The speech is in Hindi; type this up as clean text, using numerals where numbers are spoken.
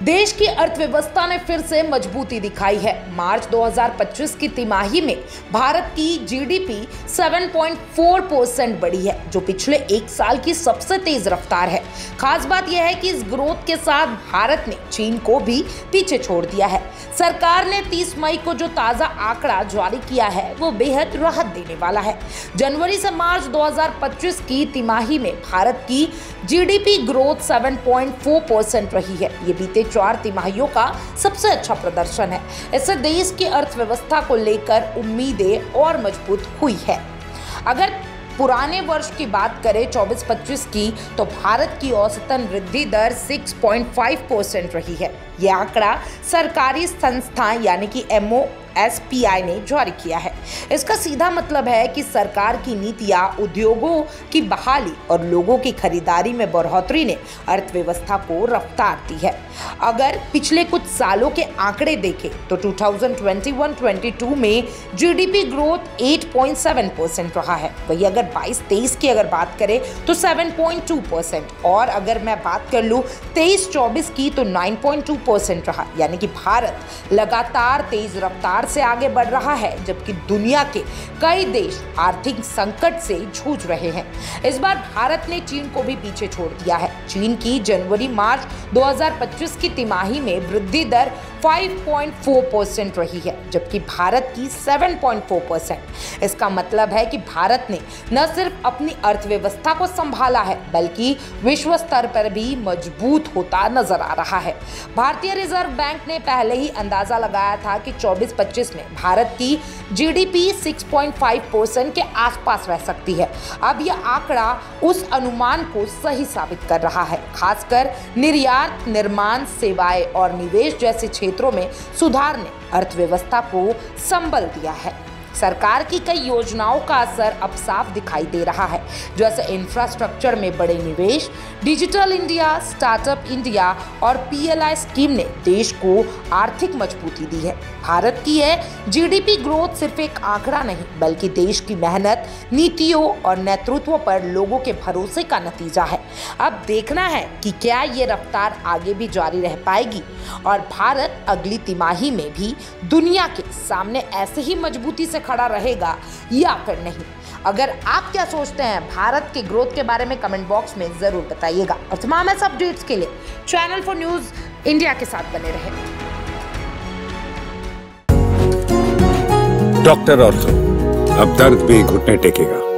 देश की अर्थव्यवस्था ने फिर से मजबूती दिखाई है। मार्च 2025 की तिमाही में भारत की जीडीपी 7.4% बढ़ी है, जो पिछले एक साल की सबसे तेज रफ्तार है। खास बात यह है कि इस ग्रोथ के साथ भारत ने चीन को भी पीछे छोड़ दिया है। सरकार ने 30 मई को जो ताजा आंकड़ा जारी किया है वो बेहद राहत देने वाला है। जनवरी से मार्च 2025 की तिमाही में भारत की जीडीपी ग्रोथ 7.4% रही है। ये बीते 4 तिमाहियों का सबसे अच्छा प्रदर्शन है। इससे देश की अर्थव्यवस्था को लेकर उम्मीदें और मजबूत हुई है। अगर पुराने वर्ष की बात करें 24-25 की, तो भारत की औसतन वृद्धि दर 6.5% रही है। यह आंकड़ा सरकारी संस्था यानी कि MOSPI ने जारी किया है। इसका सीधा मतलब है कि सरकार की नीतियां, उद्योगों की बहाली और लोगों की खरीदारी में बढ़ोतरी ने अर्थव्यवस्था को रफ्तार दी है। अगर पिछले कुछ सालों के आंकड़े देखें तो 2021-22 में जीडीपी ग्रोथ 8.7% रहा है। वही अगर 22-23 की अगर बात करें तो 7.2%, और अगर मैं बात कर लूँ 23-24 की तो 9.2% रहा। यानी कि भारत लगातार तेज रफ्तार से आगे बढ़ रहा है, जबकि दुनिया के कई देश आर्थिक संकट से जूझ रहे हैं। इस बार भारत ने चीन को भी पीछे छोड़ दिया है। चीन की जनवरी मार्च 2025 की तिमाही में वृद्धि दर 5.4% रही है, जबकि भारत की 7.4%। इसका मतलब है कि भारत ने न सिर्फ अपनी अर्थव्यवस्था को संभाला है, बल्कि विश्व स्तर पर भी मजबूत होता नजर आ रहा है। भारतीय रिजर्व बैंक ने पहले ही अंदाजा लगाया था कि 24-25 में भारत की जीडीपी 6.5% के आसपास रह सकती है। अब यह आंकड़ा उस अनुमान को सही साबित कर रहा है। खासकर निर्यात, निर्माण, सेवाएं और निवेश जैसे क्षेत्रों में सुधार ने अर्थव्यवस्था को संबल दिया है। सरकार की कई योजनाओं का असर अब साफ दिखाई दे रहा है, जैसे इंफ्रास्ट्रक्चर में बड़े निवेश, डिजिटल इंडिया, स्टार्टअप इंडिया और PLI स्कीम ने देश को आर्थिक मजबूती दी है। भारत की यह जीडीपी ग्रोथ सिर्फ एक आंकड़ा नहीं, बल्कि देश की मेहनत, नीतियों और नेतृत्व पर लोगों के भरोसे का नतीजा है। अब देखना है कि क्या ये रफ्तार आगे भी जारी रह पाएगी और भारत अगली तिमाही में भी दुनिया के सामने ऐसे ही मजबूती से खड़ा रहेगा या फिर नहीं। अगर आप क्या सोचते हैं भारत के ग्रोथ के बारे में, कमेंट बॉक्स में जरूर बताइएगा। और तमाम ऐसे अपडेट्स के लिए चैनल फॉर न्यूज इंडिया के साथ बने रहें। डॉक्टर ऑर्थो, अब दर्द भी घुटने टेकेगा।